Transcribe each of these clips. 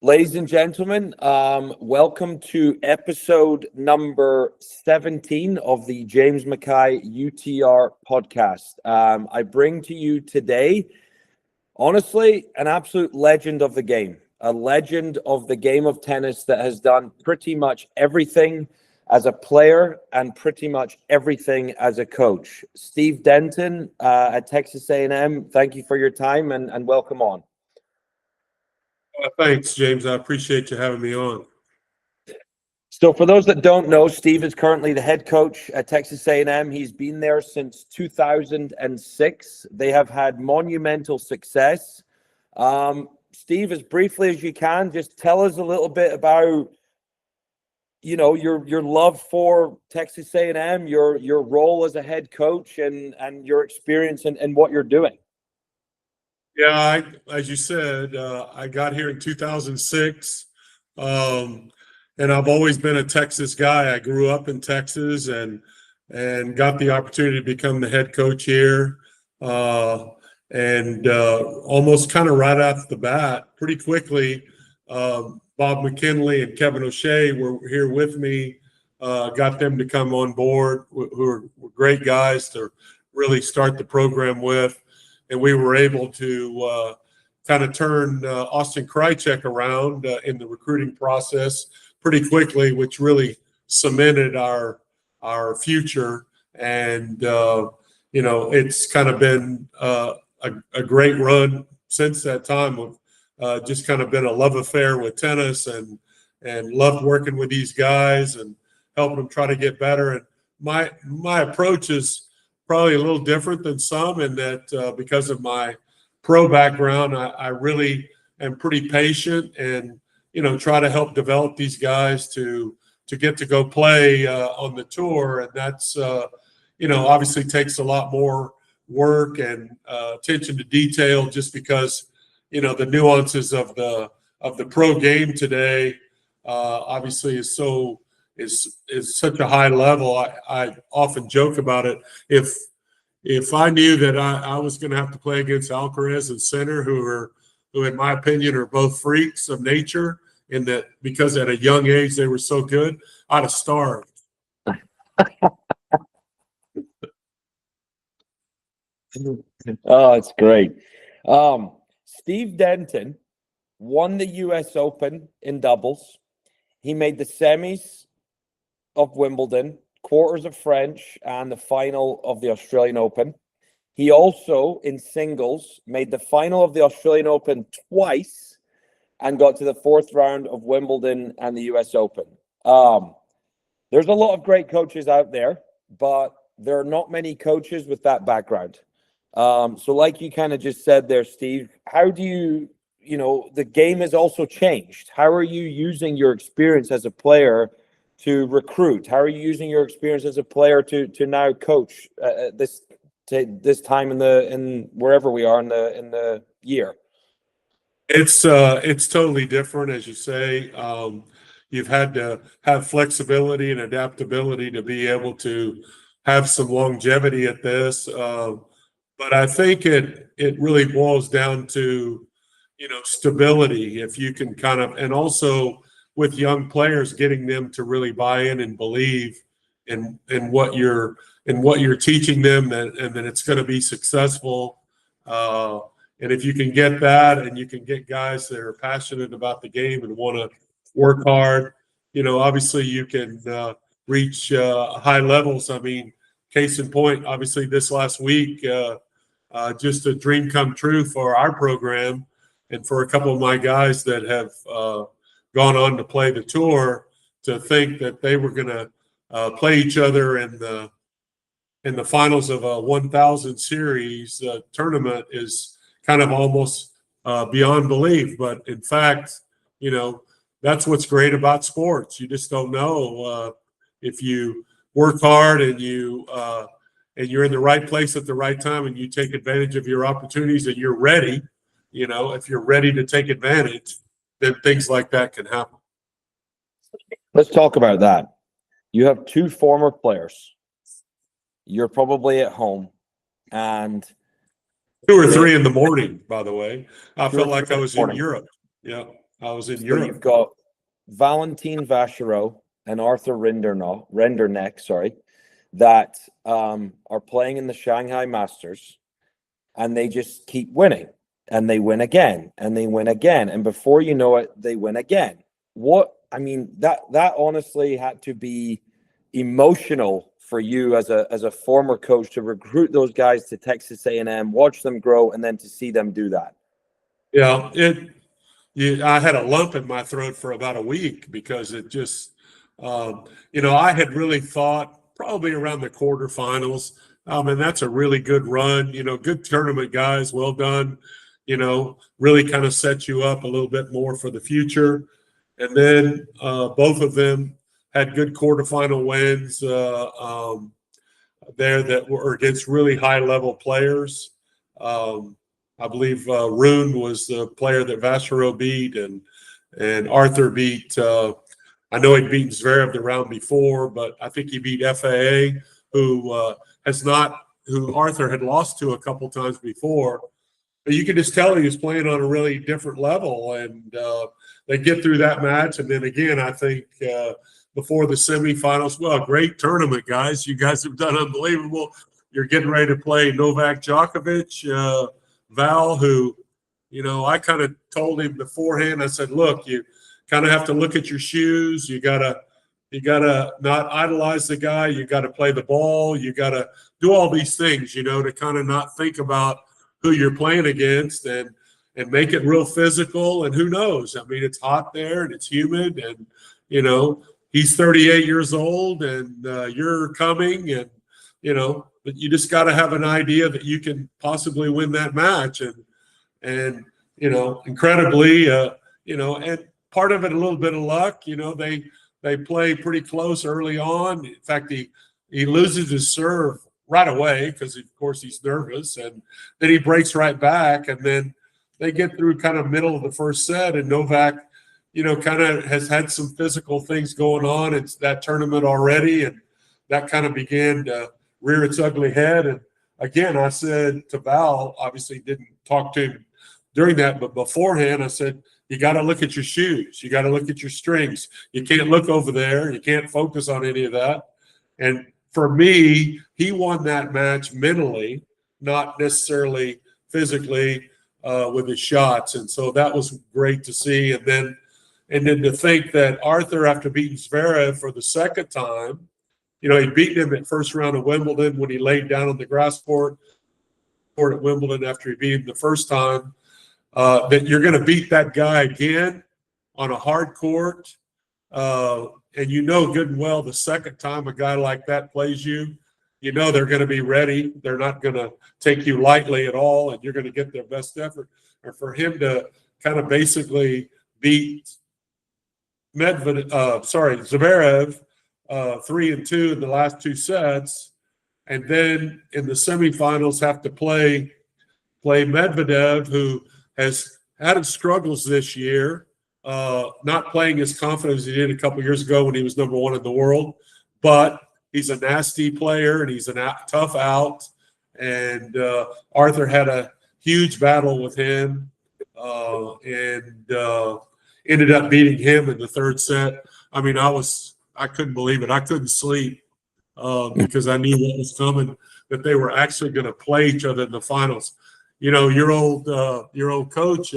Ladies and gentlemen, welcome to episode number 17 of the James Mackay UTR podcast. I bring to you today, honestly, an absolute legend of the game, a legend of the game of tennis that has done pretty much everything as a player and pretty much everything as a coach. Steve Denton at Texas A&M, thank you for your time and welcome on. Thanks, James. I appreciate you having me on. So for those that don't know, Steve is currently the head coach at Texas A&M. He's been there since 2006. They have had monumental success. Steve, as briefly as you can, just tell us a little bit about, your love for Texas A&M, your role as a head coach, and your experience and what you're doing. Yeah, as you said, I got here in 2006, and I've always been a Texas guy. I grew up in Texas and got the opportunity to become the head coach here, and almost kind of right off the bat, pretty quickly, Bob McKinley and Kevin O'Shea were here with me. Got them to come on board, who are great guys to really start the program with. And we were able to kind of turn Austin Krychek around in the recruiting process pretty quickly, which really cemented our future. And it's kind of been a great run since that time. Of just kind of been a love affair with tennis and loved working with these guys and helping them try to get better. And my approach is probably a little different than some in that because of my pro background, I really am pretty patient and, try to help develop these guys to get to go play on the tour. And that's, obviously takes a lot more work and attention to detail just because, the nuances of the pro game today obviously is such a high level. I often joke about it. If I knew that I was going to have to play against Alcaraz and Sinner, who in my opinion are both freaks of nature, and that because at a young age they were so good, I'd have starved. Oh, it's great. Steve Denton won the U.S. Open in doubles. He made the semis of Wimbledon, quarters of French, and the final of the Australian Open. He also, in singles, made the final of the Australian Open twice and got to the fourth round of Wimbledon and the US Open. There's a lot of great coaches out there, but there are not many coaches with that background. So like you kind of just said there, Steve, how do you, the game has also changed. How are you using your experience as a player to recruit? How are you using your experience as a player to now coach this time in wherever we are in the year? It's totally different, as you say. You've had to have flexibility and adaptability to be able to have some longevity at this. But I think it really boils down to, stability. If you can kind of, and also with young players, getting them to really buy in and believe in what you're teaching them, and that it's going to be successful. And if you can get that, and you can get guys that are passionate about the game and want to work hard, obviously you can reach high levels. I mean, case in point, obviously this last week, just a dream come true for our program and for a couple of my guys that have gone on to play the tour, to think that they were going to play each other in the finals of a 1,000 series tournament is kind of almost beyond belief. But in fact, that's what's great about sports. You just don't know if you work hard and you're in the right place at the right time and you take advantage of your opportunities and you're ready. If you're ready to take advantage, then things like that can happen. Let's talk about that. You have two former players. You're probably at home, and 2 or 3 in the morning, by the way. I felt like I was in Europe. Yeah. I was in So Europe. you've got Valentin Vachereau and Arthur Renderneck, sorry, that are playing in the Shanghai Masters, and they just keep winning, and they win again, and they win again, and before you know it, they win again. That honestly had to be emotional for you as a former coach to recruit those guys to Texas A&M, watch them grow, and then to see them do that. Yeah, I had a lump in my throat for about a week because it just, I had really thought probably around the quarterfinals. And that's a really good run, good tournament, guys. Well done. Really kind of set you up a little bit more for the future. And then both of them had good quarterfinal wins there that were against really high level players. I believe Rune was the player that Vachereau beat, and Arthur beat. I know he'd beaten Zverev the round before, but I think he beat FAA, who Arthur had lost to a couple times before. But you could just tell he was playing on a really different level, and they get through that match, and then again, I think before the semifinals, well, great tournament, guys. You guys have done unbelievable. You're getting ready to play Novak Djokovic, Val, who, I kind of told him beforehand. I said, look, you kind of have to look at your shoes. You gotta not idolize the guy. You got to play the ball. You got to do all these things, to kind of not think about who you're playing against and make it real physical. And who knows? I mean, it's hot there and it's humid, and he's 38 years old, and you're coming, and but you just got to have an idea that you can possibly win that match, and incredibly, and part of it a little bit of luck. They play pretty close early on. In fact, he loses his serve right away because, of course, he's nervous, and then he breaks right back, and then they get through kind of middle of the first set, and Novak, kind of has had some physical things going on. It's that tournament already, and that kind of began to rear its ugly head. And again, I said to Val, obviously didn't talk to him during that, but beforehand, I said, you got to look at your shoes. You got to look at your strings. You can't look over there. You can't focus on any of that. And for me, he won that match mentally, not necessarily physically with his shots. And so that was great to see. And then to think that Arthur, after beating Zverev for the second time, he beat him at first round of Wimbledon when he laid down on the grass court at Wimbledon after he beat him the first time, that you're going to beat that guy again on a hard court. And good and well the second time a guy like that plays you, they're going to be ready. They're not going to take you lightly at all, and you're going to get their best effort. And for him to kind of basically beat Zverev 3-2 in the last two sets, and then in the semifinals have to play Medvedev, who has had his struggles this year, not playing as confident as he did a couple years ago when he was number one in the world, but he's a nasty player and he's a tough out. And Arthur had a huge battle with him and ended up beating him in the third set. I mean, I couldn't believe it. I couldn't sleep because I knew what was coming, that they were actually going to play each other in the finals. Your old coach,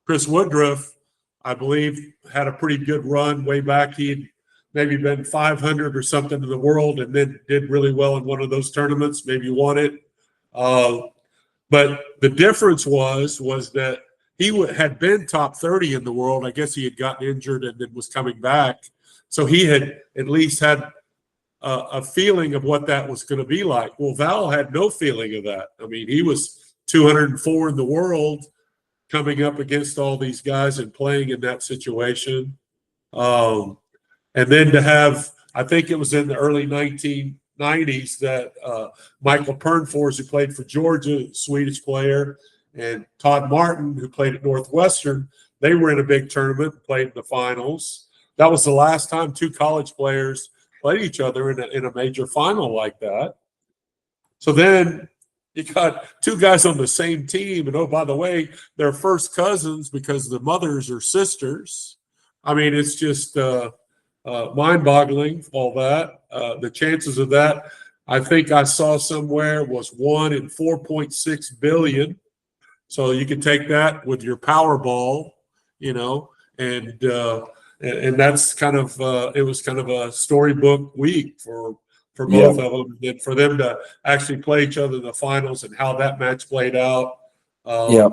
Chris Woodruff, I believe, had a pretty good run way back. He'd maybe been 500 or something in the world, and then did really well in one of those tournaments, maybe won it. But the difference was that he had been top 30 in the world. I guess he had gotten injured and then was coming back. So he had at least had a feeling of what that was going to be like. Well, Val had no feeling of that. I mean, he was 204 in the world coming up against all these guys and playing in that situation. And then to have, I think it was in the early 1990s that Michael Pernfors, who played for Georgia, Swedish player, and Todd Martin, who played at Northwestern, they were in a big tournament, played in the finals. That was the last time two college players played each other in a major final like that. So then You got two guys on the same team, and oh, by the way, they're first cousins because the mothers are sisters. I mean, it's just mind-boggling, all that. The chances of that, I think I saw somewhere, was 1 in 4.6 billion. So you can take that with your Powerball, you know, and that's kind of it was kind of a storybook week for Yeah. both of them, and for them to actually play each other in the finals and how that match played out. Yeah.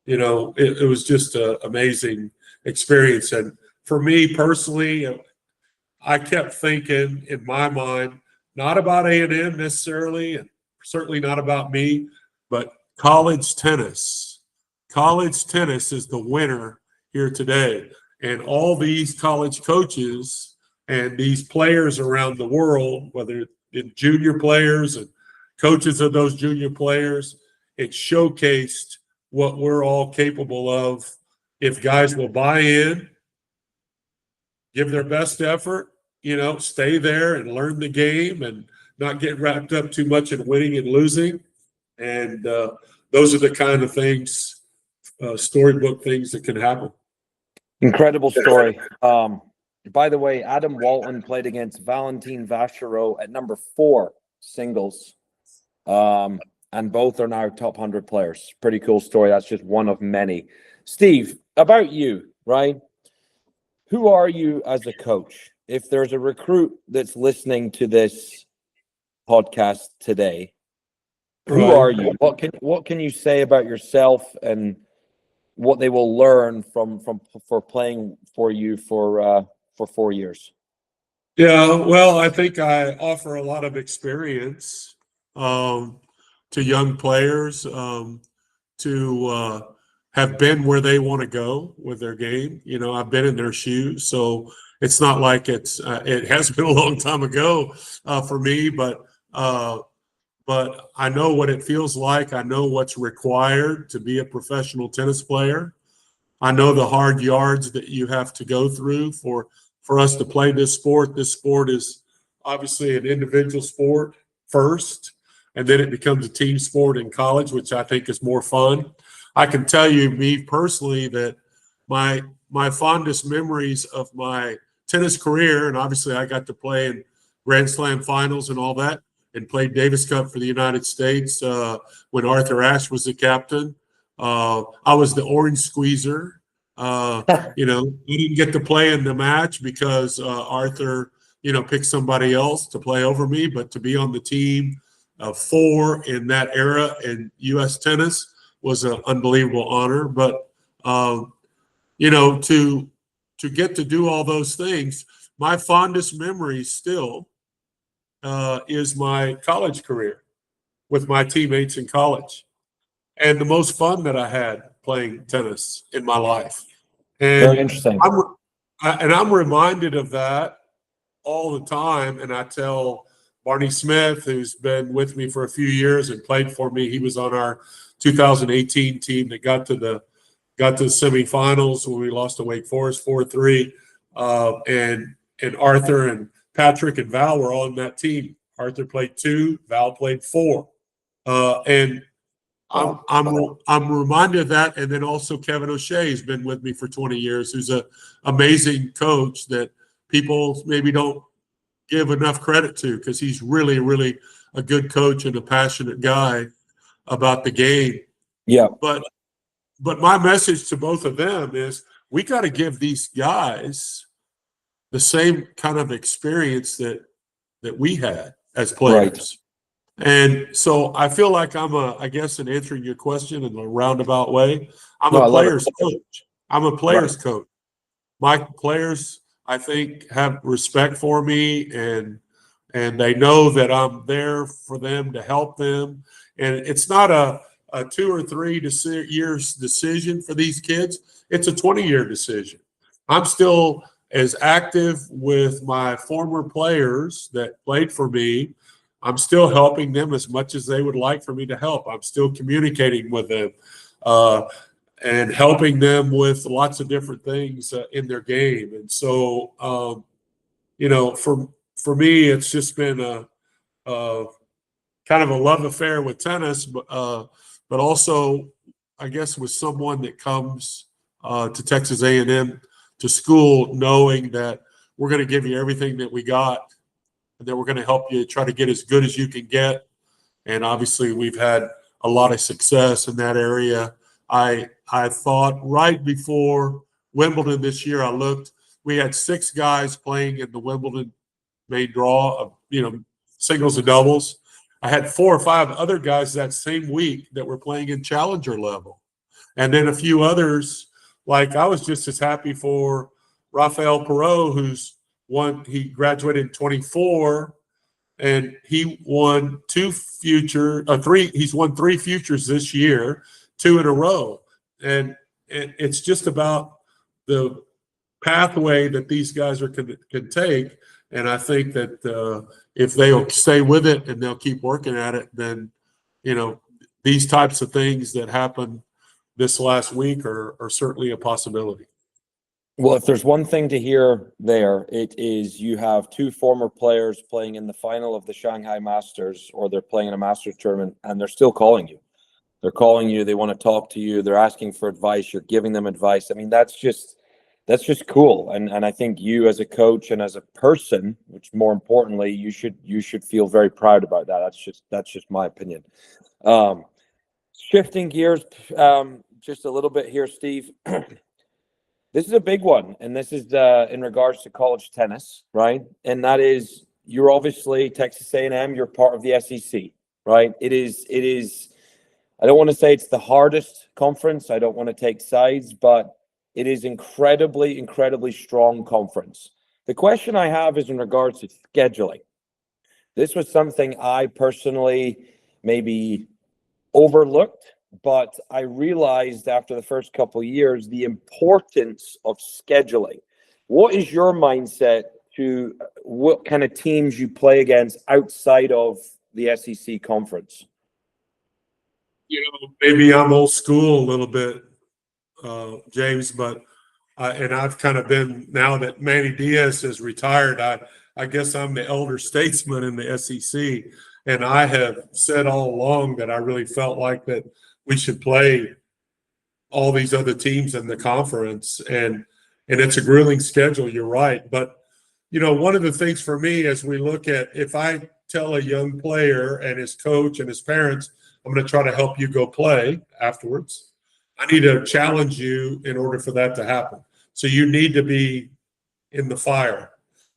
You know, it was just an amazing experience. And for me personally, I kept thinking in my mind, not about A&M necessarily, and certainly not about me, but college tennis. College tennis is the winner here today. And all these college coaches and these players around the world, whether it's junior players and coaches of those junior players, it showcased what we're all capable of if guys will buy in, give their best effort, you know, stay there and learn the game and not get wrapped up too much in winning and losing. And those are the kind of things, storybook things that can happen. Incredible story. By the way, Adam Walton played against Valentin Vachereau at number 4 singles. And both are now top 100 players. Pretty cool story. That's just one of many. Steve, about you, right? Who are you as a coach? If there's a recruit that's listening to this podcast today, who are you? What can you say about yourself and what they will learn from for playing for you for 4 years? Yeah, well, I think I offer a lot of experience to young players to have been where they want to go with their game. You know, I've been in their shoes, so it's not like it has been a long time ago for me, but I know what it feels like. I know what's required to be a professional tennis player. I know the hard yards that you have to go through for us to play this sport. This sport is obviously an individual sport first, and then it becomes a team sport in college, which I think is more fun. I can tell you, me personally, that my fondest memories of my tennis career, and obviously I got to play in Grand Slam finals and all that, and played Davis Cup for the United States when Arthur Ashe was the captain. I was the orange squeezer. You know, he didn't get to play in the match because Arthur, you know, picked somebody else to play over me. But to be on the team of 4 in that era in U.S. tennis was an unbelievable honor. But you know, to get to do all those things, my fondest memory still is my college career with my teammates in college, and the most fun that I had playing tennis in my life. And Very interesting. I'm reminded of that all the time. And I tell Barney Smith, who's been with me for a few years and played for me, he was on our 2018 team that got to the semifinals when we lost to Wake Forest 4-3. And Arthur and Patrick and Val were all on that team. Arthur played 2, Val played 4. And I'm reminded of that, and then also Kevin O'Shea has been with me for 20 years, who's an amazing coach that people maybe don't give enough credit to because he's really, really a good coach and a passionate guy about the game. Yeah. But my message to both of them is we got to give these guys the same kind of experience that we had as players. Right. And so I feel like I guess in answering your question in a roundabout way, I'm a player's coach. I'm a player's coach. My players, I think, have respect for me, and they know that I'm there for them to help them. And it's not a 2 or 3 years decision for these kids. It's a 20-year decision. I'm still as active with my former players that played for me. I'm still helping them as much as they would like for me to help. I'm still communicating with them and helping them with lots of different things in their game. And so, you know, for me, it's just been a kind of a love affair with tennis, but also, I guess, with someone that comes to Texas A&M to school knowing that we're going to give you everything that we got and that we're going to help you try to get as good as you can get. And obviously, we've had a lot of success in that area. I thought right before Wimbledon this year, I looked, we had 6 guys playing in the Wimbledon main draw of, singles and doubles. I had 4 or 5 other guys that same week that were playing in challenger level. And then a few others, like I was just as happy for Rafael Perot, he graduated in 24, and he won 3 he's won 3 futures this year, 2 in a row. And it's just about the pathway that these guys can take. And I think that if they'll stay with it and they'll keep working at it, then, these types of things that happen this last week are certainly a possibility. Well, if there's one thing to hear there, it is you have 2 former players playing in the final of the Shanghai Masters, or they're playing in a Masters tournament, and they're still calling you. They're calling you. They want to talk to you. They're asking for advice. You're giving them advice. I mean, that's just cool. And I think you as a coach and as a person, which more importantly, you should feel very proud about that. That's just my opinion. Shifting gears just a little bit here, Steve. This is a big one, and this is in regards to college tennis, right? And that is, you're obviously Texas A&M. You're part of the SEC, right? It is. I don't want to say it's the hardest conference. I don't want to take sides, but it is incredibly, incredibly strong conference. The question I have is in regards to scheduling. This was something I personally maybe overlooked, but I realized after the first couple of years the importance of scheduling. What is your mindset to what kind of teams you play against outside of the SEC conference? Maybe I'm old school a little bit, James, but and I've kind of been, now that Manny Diaz has retired, I guess I'm the elder statesman in the SEC, and I have said all along that I really felt like that we should play all these other teams in the conference, and it's a grueling schedule. You're right, but one of the things for me as we look at, if I tell a young player and his coach and his parents, I'm going to try to help you go play afterwards, I need to challenge you in order for that to happen. So you need to be in the fire,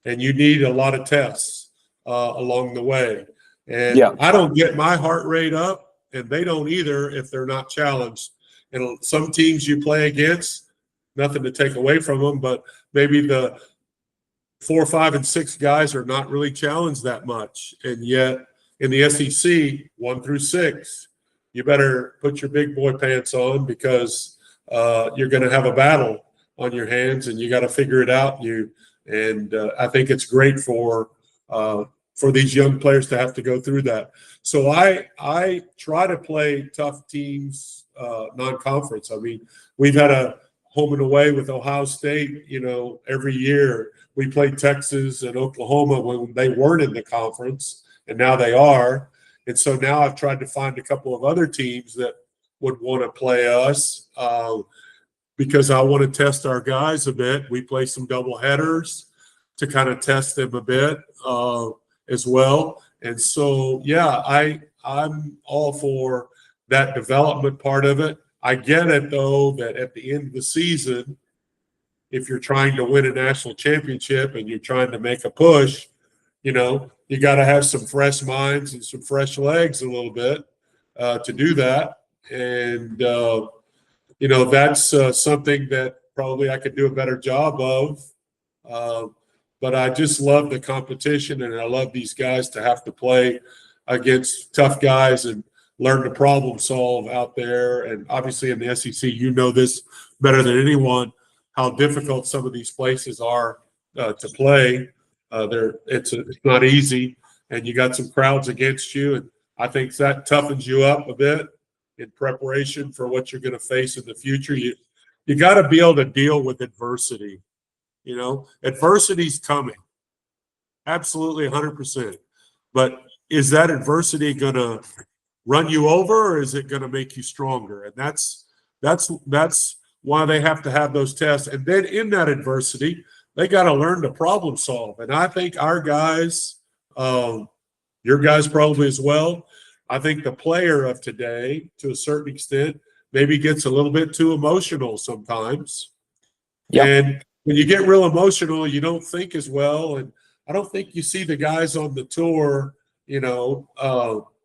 and you need a lot of tests along the way. And I don't get my heart rate up, and they don't either if they're not challenged. And some teams you play against, nothing to take away from them, but maybe the 4, 5, and 6 guys are not really challenged that much. And yet in the SEC, 1 through 6, you better put your big boy pants on, because you're going to have a battle on your hands, and you got to figure it out. I think it's great for these young players to have to go through that. So I try to play tough teams, non-conference. I mean, we've had a home and away with Ohio State, every year. We played Texas and Oklahoma when they weren't in the conference, and now they are. And so now I've tried to find a couple of other teams that would want to play us because I want to test our guys a bit. We play some double headers to kind of test them a bit as well. And so, yeah, I'm all for that development part of it. I get it, though, that at the end of the season, if you're trying to win a national championship and you're trying to make a push, you got to have some fresh minds and some fresh legs a little bit to do that. And, that's something that probably I could do a better job of. But I just love the competition, and I love these guys to have to play against tough guys and learn to problem solve out there. And obviously in the SEC, this better than anyone, how difficult some of these places are to play. It's not easy, and you got some crowds against you, and I think that toughens you up a bit in preparation for what you're going to face in the future. You got to be able to deal with adversity. Adversity's coming, absolutely 100%. But is that adversity going to run you over, or is it going to make you stronger? And that's why they have to have those tests. And then in that adversity, they got to learn to problem solve. And I think our guys, your guys probably as well, I think the player of today, to a certain extent, maybe gets a little bit too emotional sometimes. Yep. And when you get real emotional, you don't think as well. And I don't think you see the guys on the tour,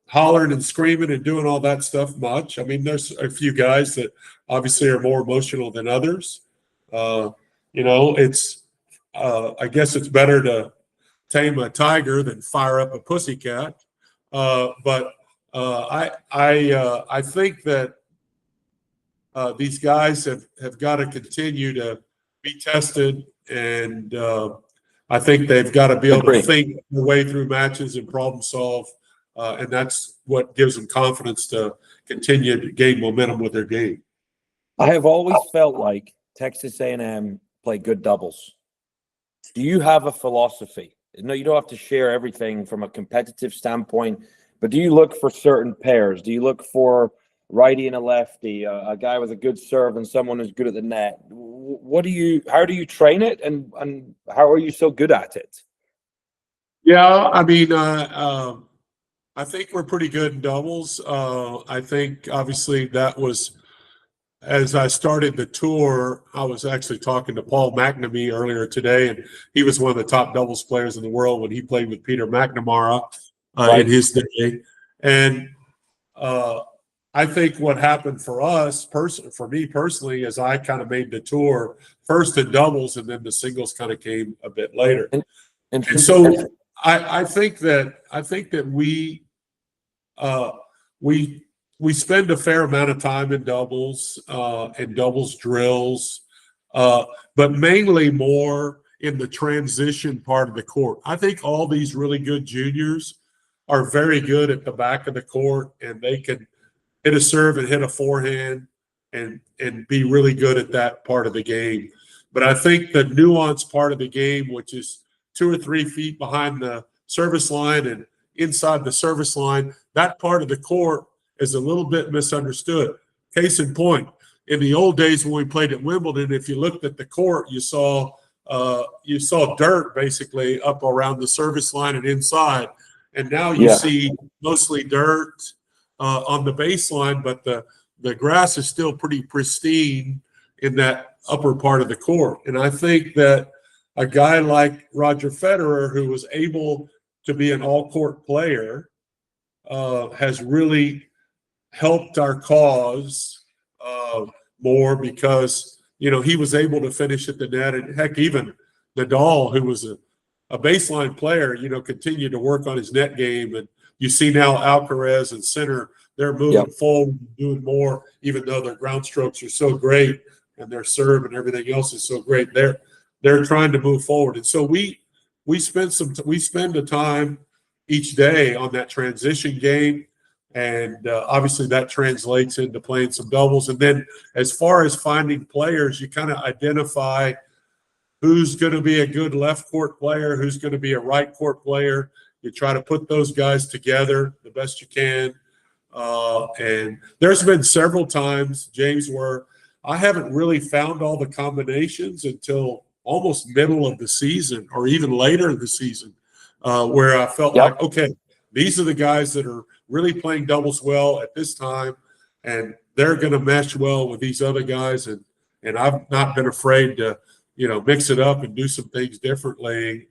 hollering and screaming and doing all that stuff much. I mean, there's a few guys that obviously are more emotional than others. It's I guess it's better to tame a tiger than fire up a pussycat. But I think that these guys have got to continue to be tested, and I think they've got to be able to think their way through matches and problem solve, and that's what gives them confidence to continue to gain momentum with their game. I have always felt like Texas A&M play good doubles. Do you have a philosophy? No, you don't have to share everything from a competitive standpoint, but do you look for certain pairs? Do you look for righty and a lefty, a guy with a good serve and someone who's good at the net? How do you train it, and how are you so good at it? Yeah, I mean, I think we're pretty good in doubles. I think obviously that was, as I started the tour, I was actually talking to Paul McNamee earlier today, and he was one of the top doubles players in the world when he played with Peter McNamara in his day. And I think what happened for us, for me personally, is I kind of made the tour first in doubles, and then the singles kind of came a bit later. And so I think that we spend a fair amount of time in doubles and doubles drills, but mainly more in the transition part of the court. I think all these really good juniors are very good at the back of the court, and they can hit a serve and hit a forehand and be really good at that part of the game. But I think the nuanced part of the game, which is 2 or 3 feet behind the service line and inside the service line, that part of the court is a little bit misunderstood. Case in point, in the old days when we played at Wimbledon, if you looked at the court, you saw dirt basically up around the service line and inside. And now you see mostly dirt on the baseline, but the grass is still pretty pristine in that upper part of the court. And I think that a guy like Roger Federer, who was able to be an all-court player, has really helped our cause more because, he was able to finish at the net. And heck, even Nadal, who was a baseline player, continued to work on his net game. And you see now Alcaraz and Sinner, they're moving forward, doing more, even though their ground strokes are so great and their serve and everything else is so great. They're trying to move forward. And so we spend the time each day on that transition game. And obviously that translates into playing some doubles. And then as far as finding players, you kind of identify who's going to be a good left court player, who's going to be a right court player. You try to put those guys together the best you can. And there's been several times, James, where I haven't really found all the combinations until almost middle of the season or even later in the season, where I felt like, okay, these are the guys that are really playing doubles well at this time, and they're going to mesh well with these other guys. And I've not been afraid to, mix it up and do some things differently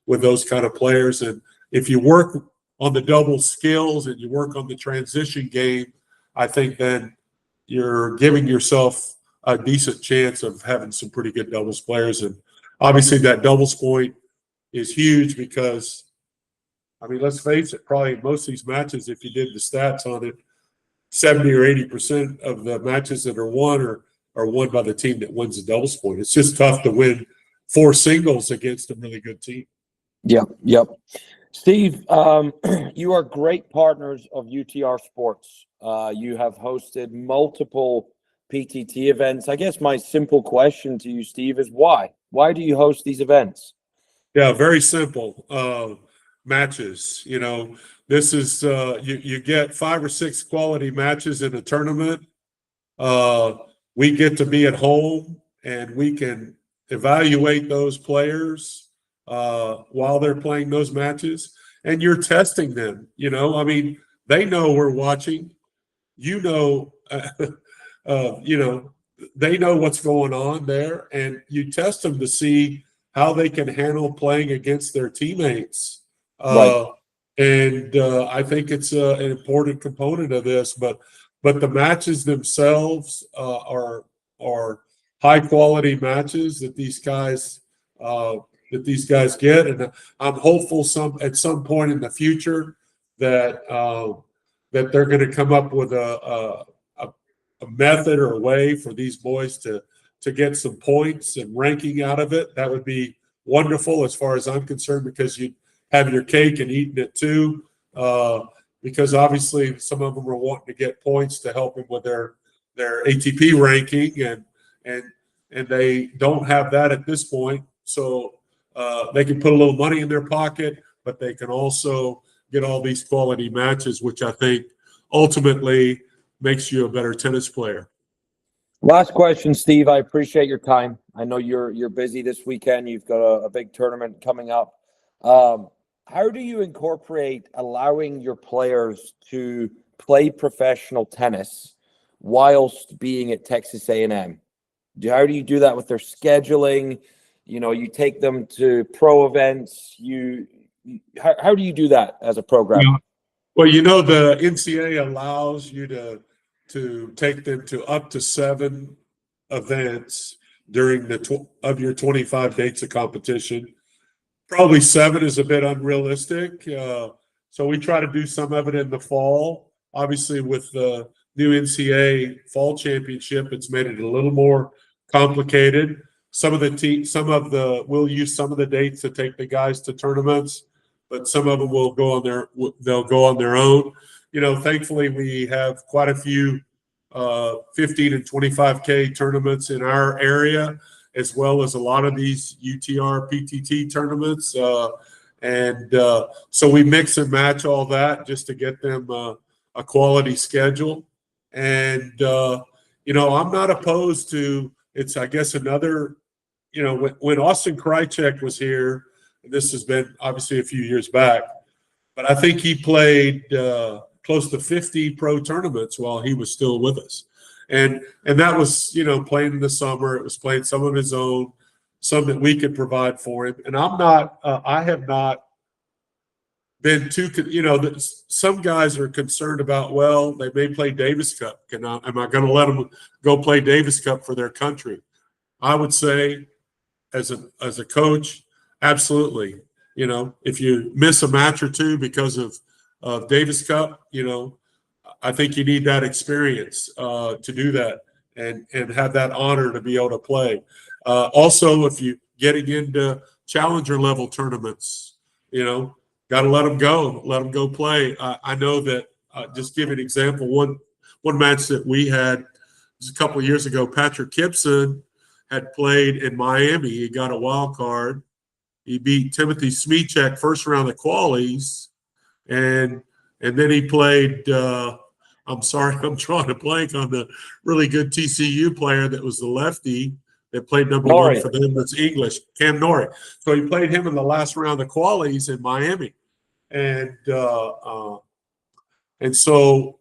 with those kind of players. And if you work on the double skills and you work on the transition game, I think then you're giving yourself a decent chance of having some pretty good doubles players. And obviously that doubles point is huge because, let's face it, probably most of these matches, if you did the stats on it, 70 or 80% of the matches that are won are won by the team that wins the doubles point. It's just tough to win 4 singles against a really good team. Yep. Steve, you are great partners of UTR Sports. You have hosted multiple PTT events. I guess my simple question to you, Steve, is why? Why do you host these events? Yeah, very simple. matches. This is you get 5 or 6 quality matches in a tournament. We get to be at home and we can evaluate those players while they're playing those matches, and you're testing them. I mean, they know we're watching. You know, they know what's going on there, and you test them to see how they can handle playing against their teammates. Right. And I think it's an important component of this. But the matches themselves are high quality matches that these guys get, and I'm hopeful at some point in the future that they're going to come up with a method or a way for these boys to get some points and ranking out of it. That would be wonderful as far as I'm concerned, because you have your cake and eating it too. Because obviously some of them are wanting to get points to help them with their ATP ranking, and they don't have that at this point. So they can put a little money in their pocket, but they can also get all these quality matches, which I think ultimately makes you a better tennis player. Last question, Steve. I appreciate your time. I know you're busy this weekend. You've got a big tournament coming up. How do you incorporate allowing your players to play professional tennis whilst being at Texas A&M? How do you do that with their scheduling? You take them to pro events. How do you do that as a program? Yeah. Well, the NCAA allows you to take them to up to 7 events during of your 25 dates of competition. Probably 7 is a bit unrealistic. So we try to do some of it in the fall. Obviously, with the new NCAA fall championship, it's made it a little more complicated. We'll use some of the dates to take the guys to tournaments, but some of them they'll go on their own. Thankfully we have quite a few 15 and 25K tournaments in our area, as well as a lot of these UTR PTT tournaments. So we mix and match all that just to get them a quality schedule. And, I'm not opposed to, I guess another, when Austin Krajicek was here, this has been obviously a few years back, but I think he played close to 50 pro tournaments while he was still with us. And that was, playing in the summer. It was playing some of his own, some that we could provide for him. And I have not been too, some guys are concerned about, well, they may play Davis Cup. Am I going to let them go play Davis Cup for their country? I would say as a coach, absolutely. If you miss a match or two because of Davis Cup, I think you need that experience to do that and have that honor to be able to play. Also, if you're getting into challenger level tournaments, got to let them go play. I know that, just give an example, one match that we had was a couple of years ago. Patrick Gibson had played in Miami. He got a wild card. He beat Timothy Smichek first round of qualies, and then he played. I'm sorry, I'm drawing a blank on the really good TCU player that was the lefty that played number one for them. That's English, Cam Norrie. So he played him in the last round of qualies in Miami, and so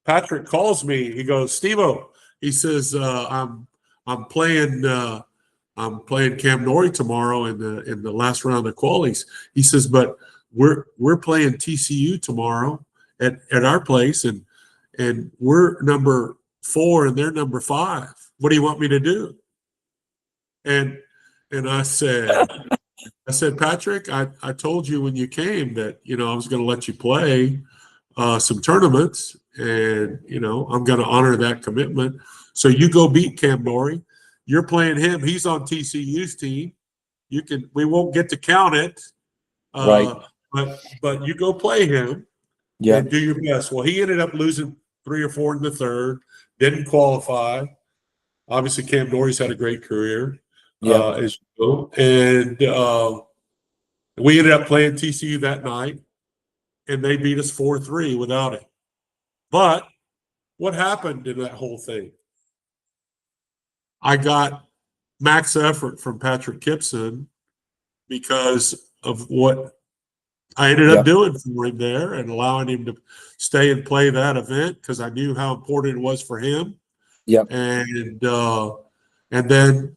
Patrick calls me. He goes, "Steve-O," he says, I'm playing Cam Norrie tomorrow in the last round of qualies. He says, but we're playing TCU tomorrow at our place, and we're number 4 and they're number 5. What do you want me to do? And I said, Patrick, I told you when you came that I was going to let you play some tournaments, and I'm going to honor that commitment. So you go beat Cam Norrie. You're playing him. He's on TCU's team. We won't get to count it, right? But you go play him, and do your best. Well, he ended up losing 3 or 4 in the third. Didn't qualify. Obviously, Cam Norrie's had a great career, as you know. And We ended up playing TCU that night, and they beat us 4-3 without it. But what happened in that whole thing? I got max effort from Patrick Gibson because of what I ended up doing for him there and allowing him to stay and play that event because I knew how important it was for him. Yep. And then,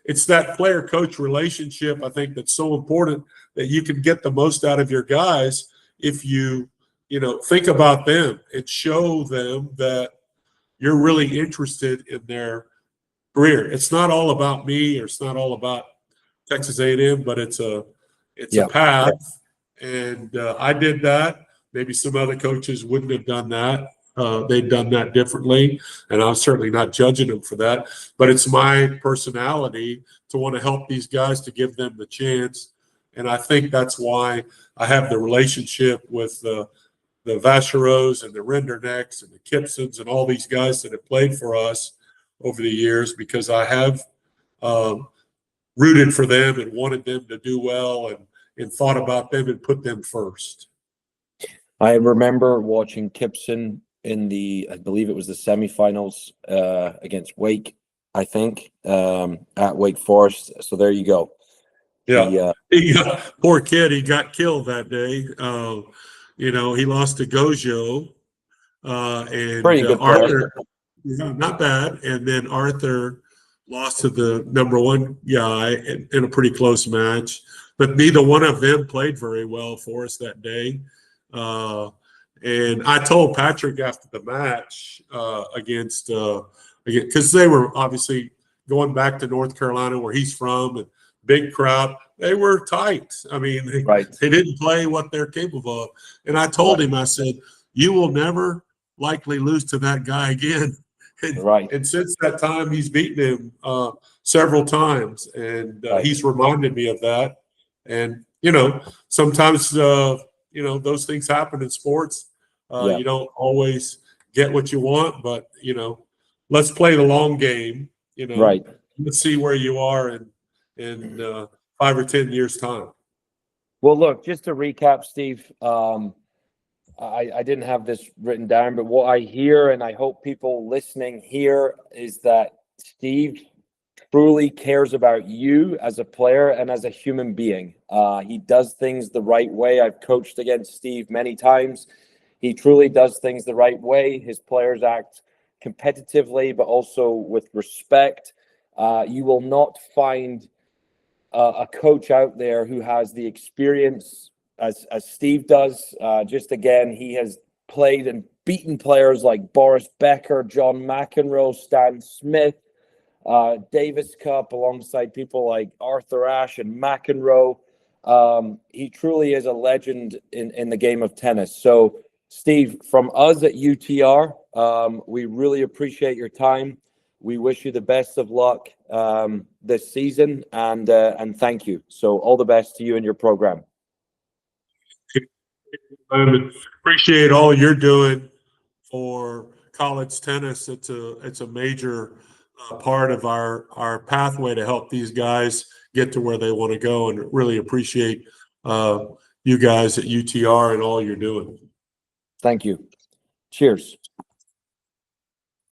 it's that player-coach relationship, I think, that's so important that you can get the most out of your guys if you think about them and show them that you're really interested in their career. It's not all about me, or it's not all about Texas A&M, but it's a path. And I did that. Maybe some other coaches wouldn't have done that. They'd done that differently, and I'm certainly not judging them for that. But it's my personality to want to help these guys, to give them the chance. And I think that's why I have the relationship with the Vachereaux and the Rendernecks and the Kipsons and all these guys that have played for us over the years, because I have rooted for them and wanted them to do well, and thought about them and put them first. I remember watching Kipson in I believe it was the semifinals against Wake, I think, at Wake Forest. So there you go. Yeah. Poor kid, he got killed that day. He lost to Gojo. And Pretty good Arthur, not bad. And then Arthur lost to the number one guy in a pretty close match. But neither one of them played very well for us that day. And I told Patrick after the match because they were obviously going back to North Carolina, where he's from, and big crowd. They were tight. I mean, they didn't play what they're capable of. And I told him, I said, you will never likely lose to that guy again. And since that time, he's beaten him several times, and he's reminded me of that. And sometimes those things happen in sports. You don't always get what you want, but let's play the long game. Let's see where you are in 5 or 10 years' time. Well, look, just to recap, Steve, I didn't have this written down, but what I hear, and I hope people listening hear, is that Steve truly cares about you as a player and as a human being. He does things the right way. I've coached against Steve many times. He truly does things the right way. His players act competitively, but also with respect. You will not find a coach out there who has the experience as Steve does. Just again, he has played and beaten players like Boris Becker, John McEnroe, Stan Smith, Davis Cup, alongside people like Arthur Ashe and McEnroe. He truly is a legend in the game of tennis. So, Steve, from us at UTR, we really appreciate your time. We wish you the best of luck this season, and thank you. So all the best to you and your program. Appreciate all you're doing for college tennis. It's a major part of our pathway to help these guys get to where they want to go, and really appreciate you guys at UTR and all you're doing. Thank you. Cheers.